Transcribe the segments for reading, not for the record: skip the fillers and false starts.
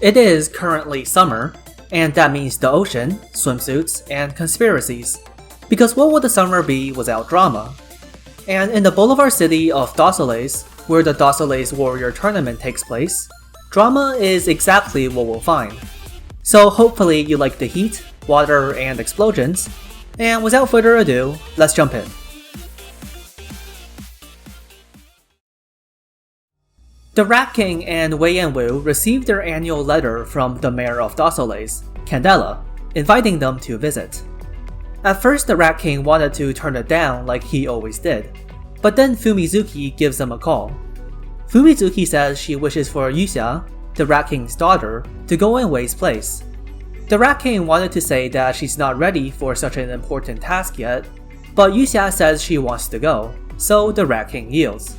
It is currently summer, and that means the ocean, swimsuits, and conspiracies. Because what would the summer be without drama? And in the boulevard city of Dossoles, where the Dossoles Warrior Tournament takes place, drama is exactly what we'll find. So hopefully you like the heat, water, and explosions, and without further ado, let's jump in. The Rat King and Wei and Wu received their annual letter from the mayor of Dossoles, Candela, inviting them to visit. At first the Rat King wanted to turn it down like he always did, but then Fumizuki gives them a call. Fumizuki says she wishes for Yuxia, the Rat King's daughter, to go in Wei's place. The Rat King wanted to say that she's not ready for such an important task yet, but Yuxia says she wants to go, so the Rat King yields.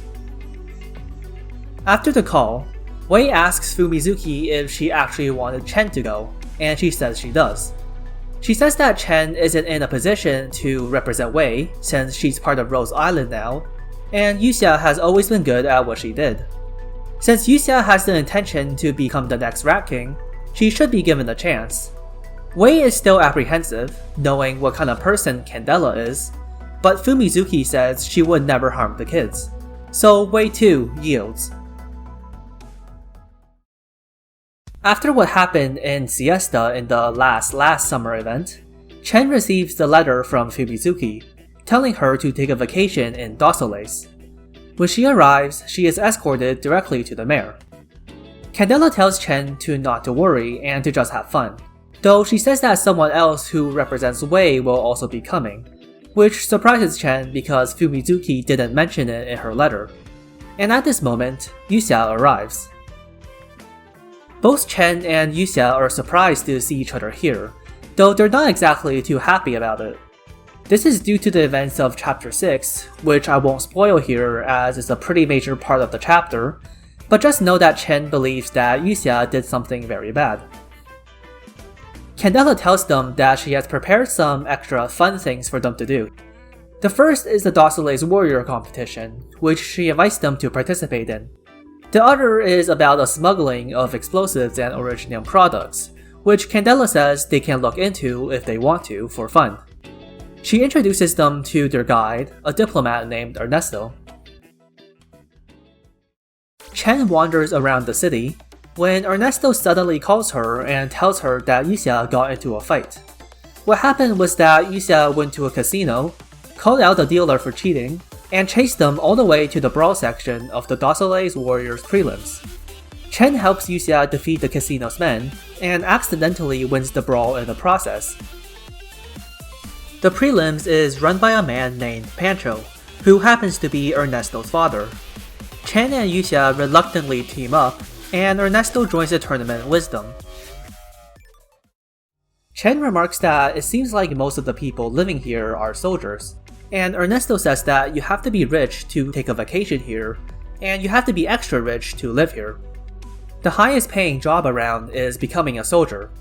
After the call, Wei asks Fumizuki if she actually wanted Chen to go, and she says she does. She says that Chen isn't in a position to represent Wei since she's part of Rose Island now, and Yuxia has always been good at what she did. Since Yuxia has the intention to become the next Rat King, she should be given a chance. Wei is still apprehensive, knowing what kind of person Candela is, but Fumizuki says she would never harm the kids. So Wei too yields. After what happened in Siesta in the last summer event, Chen receives the letter from Fumizuki, telling her to take a vacation in Dossoles. When she arrives, she is escorted directly to the mayor. Candela tells Chen to not to worry and to just have fun, though she says that someone else who represents Wei will also be coming, which surprises Chen because Fumizuki didn't mention it in her letter. And at this moment, Yuxia arrives. Both Chen and Yuxia are surprised to see each other here, though they're not exactly too happy about it. This is due to the events of Chapter 6, which I won't spoil here as it's a pretty major part of the chapter, but just know that Chen believes that Yuxia did something very bad. Candela tells them that she has prepared some extra fun things for them to do. The first is the Dossoles Warrior competition, which she invites them to participate in. The other is about the smuggling of explosives and original products, which Candela says they can look into if they want to for fun. She introduces them to their guide, a diplomat named Ernesto. Chen wanders around the city when Ernesto suddenly calls her and tells her that Yuxia got into a fight. What happened was that Yuxia went to a casino, called out the dealer for cheating, and chased them all the way to the brawl section of the Dossoles Warriors prelims. Chen helps Yuxia defeat the casino's men, and accidentally wins the brawl in the process. The prelims is run by a man named Pancho, who happens to be Ernesto's father. Chen and Yuxia reluctantly team up, and Ernesto joins the tournament with them. Chen remarks that it seems like most of the people living here are soldiers, and Ernesto says that you have to be rich to take a vacation here, and you have to be extra rich to live here. The highest paying job around is becoming a soldier.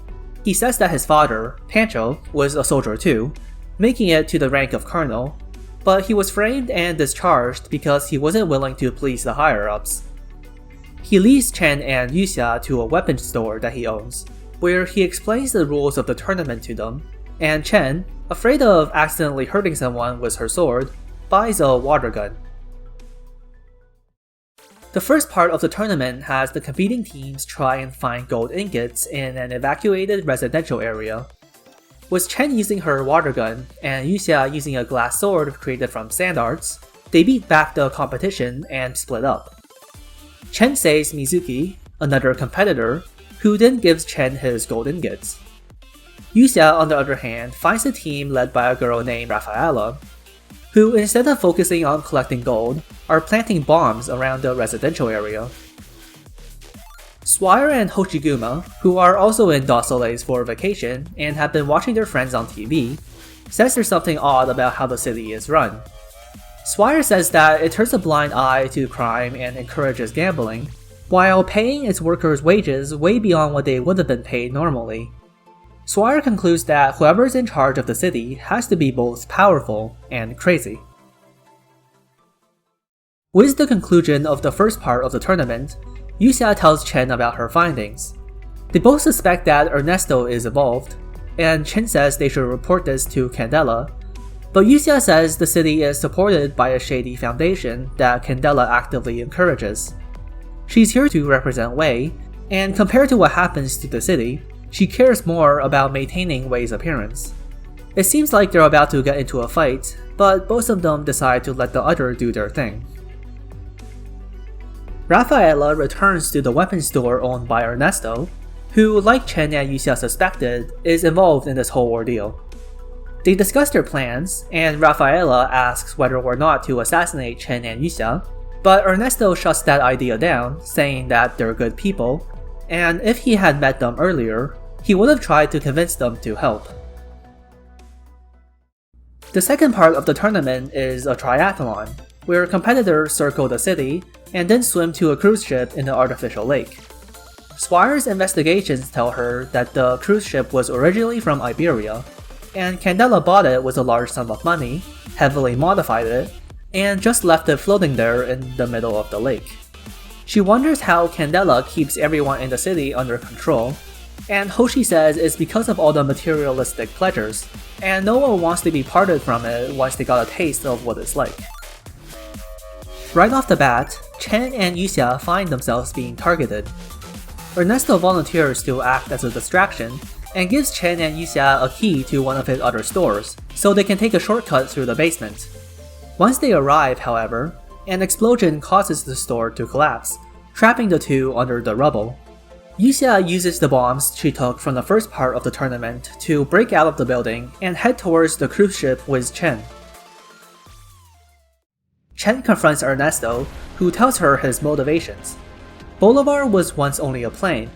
He says that his father, Pancho, was a soldier too, making it to the rank of colonel, but he was framed and discharged because he wasn't willing to please the higher-ups. He leads Chen and Yuxia to a weapons store that he owns, where he explains the rules of the tournament to them, and Chen, afraid of accidentally hurting someone with her sword, buys a water gun. The first part of the tournament has the competing teams try and find gold ingots in an evacuated residential area. With Chen using her water gun and Yuxia using a glass sword created from sand arts, they beat back the competition and split up. Chen saves Mizuki, another competitor, who then gives Chen his gold ingots. Yuxia, on the other hand, finds a team led by a girl named Rafaela, who instead of focusing on collecting gold, are planting bombs around the residential area. Swire and Hoshiguma, who are also in Dossoles for vacation and have been watching their friends on TV, says there's something odd about how the city is run. Swire says that it turns a blind eye to crime and encourages gambling, while paying its workers' wages way beyond what they would have been paid normally. Swire concludes that whoever's in charge of the city has to be both powerful and crazy. With the conclusion of the first part of the tournament, Yuxia tells Chen about her findings. They both suspect that Ernesto is involved, and Chen says they should report this to Candela, but Yuxia says the city is supported by a shady foundation that Candela actively encourages. She's here to represent Wei, and compared to what happens to the city, she cares more about maintaining Wei's appearance. It seems like they're about to get into a fight, but both of them decide to let the other do their thing. Rafaela returns to the weapons store owned by Ernesto, who, like Chen and Yuxia suspected, is involved in this whole ordeal. They discuss their plans, and Rafaela asks whether or not to assassinate Chen and Yuxia, but Ernesto shuts that idea down, saying that they're good people, and if he had met them earlier, he would have tried to convince them to help. The second part of the tournament is a triathlon, where competitors circle the city and then swim to a cruise ship in an artificial lake. Swire's investigations tell her that the cruise ship was originally from Iberia, and Candela bought it with a large sum of money, heavily modified it, and just left it floating there in the middle of the lake. She wonders how Candela keeps everyone in the city under control, and Hoshi says it's because of all the materialistic pleasures, and no one wants to be parted from it once they got a taste of what it's like. Right off the bat, Chen and Yuxia find themselves being targeted. Ernesto volunteers to act as a distraction and gives Chen and Yuxia a key to one of his other stores, so they can take a shortcut through the basement. Once they arrive, however, an explosion causes the store to collapse, trapping the two under the rubble. Yuxia uses the bombs she took from the first part of the tournament to break out of the building and head towards the cruise ship with Chen. Chen confronts Ernesto, who tells her his motivations. Bolivar was once only a plane.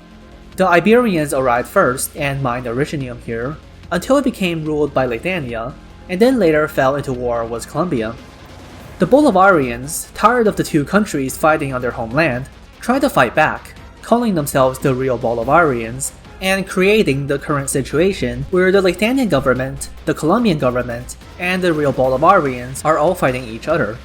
The Iberians arrived first and mined Originium here, until it became ruled by Lithuania, and then later fell into war with Colombia. The Bolivarians, tired of the two countries fighting on their homeland, tried to fight back, calling themselves the real Bolivarians, and creating the current situation where the Lithuanian government, the Colombian government, and the real Bolivarians are all fighting each other.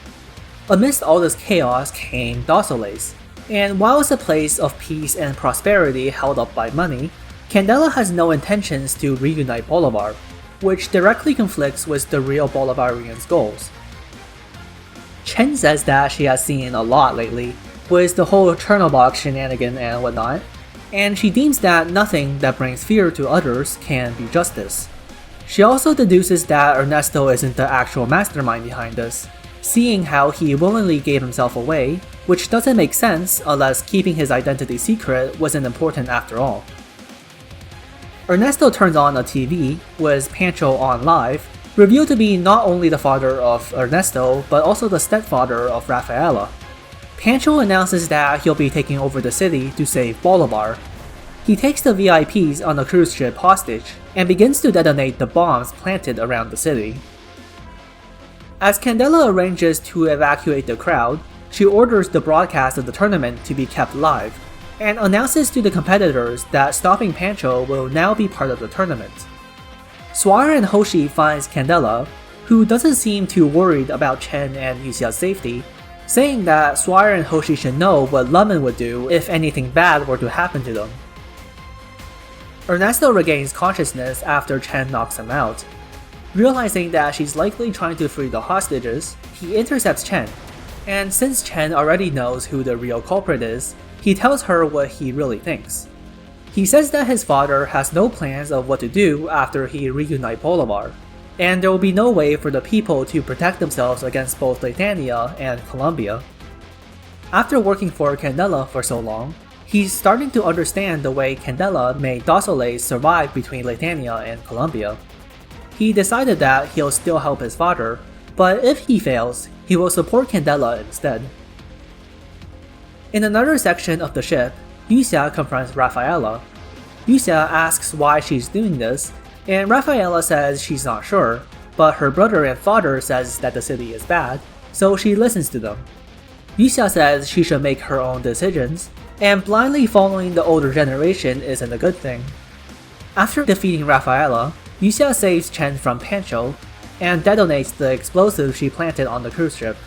Amidst all this chaos came Dossoles, and while it's a place of peace and prosperity held up by money, Candela has no intentions to reunite Bolivar, which directly conflicts with the real Bolivarians' goals. Chen says that she has seen a lot lately, with the whole Chernobog shenanigan and whatnot, and she deems that nothing that brings fear to others can be justice. She also deduces that Ernesto isn't the actual mastermind behind this, seeing how he willingly gave himself away, which doesn't make sense unless keeping his identity secret wasn't important after all. Ernesto turns on a TV, with Pancho on live, revealed to be not only the father of Ernesto, but also the stepfather of Rafaela. Pancho announces that he'll be taking over the city to save Bolivar. He takes the VIPs on the cruise ship hostage, and begins to detonate the bombs planted around the city. As Candela arranges to evacuate the crowd, she orders the broadcast of the tournament to be kept live, and announces to the competitors that stopping Pancho will now be part of the tournament. Swire and Hoshi finds Candela, who doesn't seem too worried about Chen and Yuxia's safety, saying that Swire and Hoshi should know what Lemon would do if anything bad were to happen to them. Ernesto regains consciousness after Chen knocks him out. Realizing that she's likely trying to free the hostages, he intercepts Chen, and since Chen already knows who the real culprit is, he tells her what he really thinks. He says that his father has no plans of what to do after he reunites Bolivar, and there will be no way for the people to protect themselves against both Lithuania and Colombia. After working for Candela for so long, he's starting to understand the way Candela made Dossoles survive between Lithuania and Colombia. He decided that he'll still help his father, but if he fails, he will support Candela instead. In another section of the ship, Yuxia confronts Rafaela. Yuxia asks why she's doing this, and Rafaela says she's not sure, but her brother and father says that the city is bad, so she listens to them. Yuxia says she should make her own decisions, and blindly following the older generation isn't a good thing. After defeating Rafaela, Yuxia saves Chen from Pancho, and detonates the explosive she planted on the cruise ship.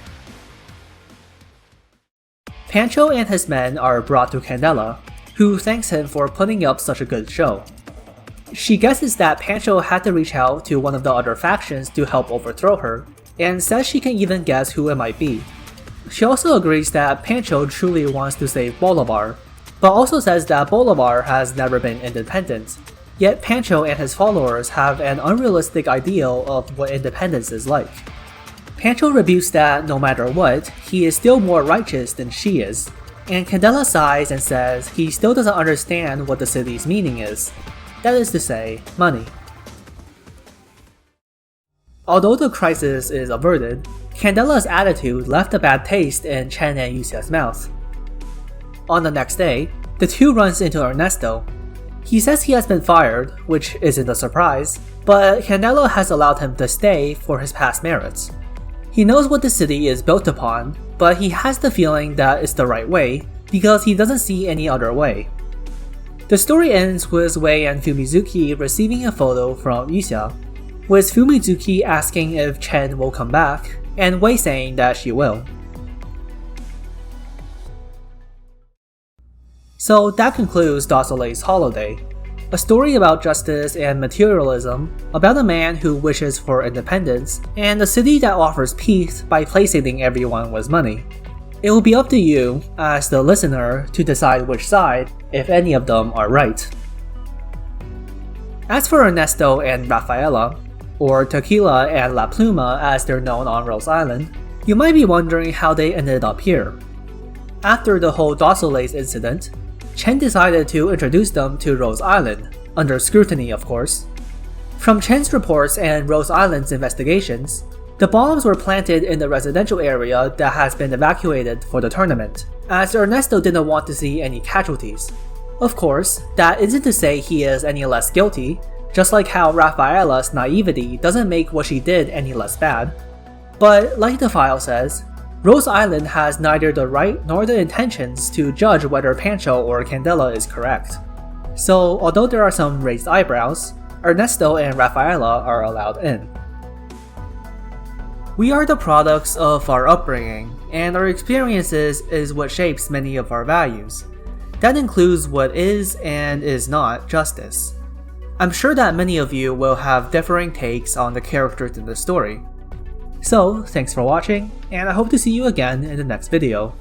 Pancho and his men are brought to Candela, who thanks him for putting up such a good show. She guesses that Pancho had to reach out to one of the other factions to help overthrow her, and says she can even guess who it might be. She also agrees that Pancho truly wants to save Bolivar, but also says that Bolivar has never been independent, yet Pancho and his followers have an unrealistic ideal of what independence is like. Pancho rebukes that no matter what, he is still more righteous than she is, and Candela sighs and says he still doesn't understand what the city's meaning is. That is to say, money. Although the crisis is averted, Candela's attitude left a bad taste in Chen and Yuxia's mouth. On the next day, the two runs into Ernesto. He says he has been fired, which isn't a surprise, but Candela has allowed him to stay for his past merits. He knows what the city is built upon, but he has the feeling that it's the right way because he doesn't see any other way. The story ends with Wei and Fumizuki receiving a photo from Yuxia, with Fumizuki asking if Chen will come back, and Wei saying that she will. So that concludes Dossoles' Holiday, a story about justice and materialism, about a man who wishes for independence, and a city that offers peace by placating everyone with money. It will be up to you, as the listener, to decide which side, if any of them are right. As for Ernesto and Rafaela, or Tequila and La Pluma as they're known on Rose Island, you might be wondering how they ended up here. After the whole Dossoles incident, Chen decided to introduce them to Rose Island, under scrutiny of course. From Chen's reports and Rose Island's investigations, the bombs were planted in the residential area that has been evacuated for the tournament, as Ernesto didn't want to see any casualties. Of course, that isn't to say he is any less guilty, just like how Rafaela's naivety doesn't make what she did any less bad. But like the file says, Rose Island has neither the right nor the intentions to judge whether Pancho or Candela is correct. So although there are some raised eyebrows, Ernesto and Rafaela are allowed in. We are the products of our upbringing, and our experiences is what shapes many of our values. That includes what is and is not justice. I'm sure that many of you will have differing takes on the characters in the story. So, thanks for watching, and I hope to see you again in the next video.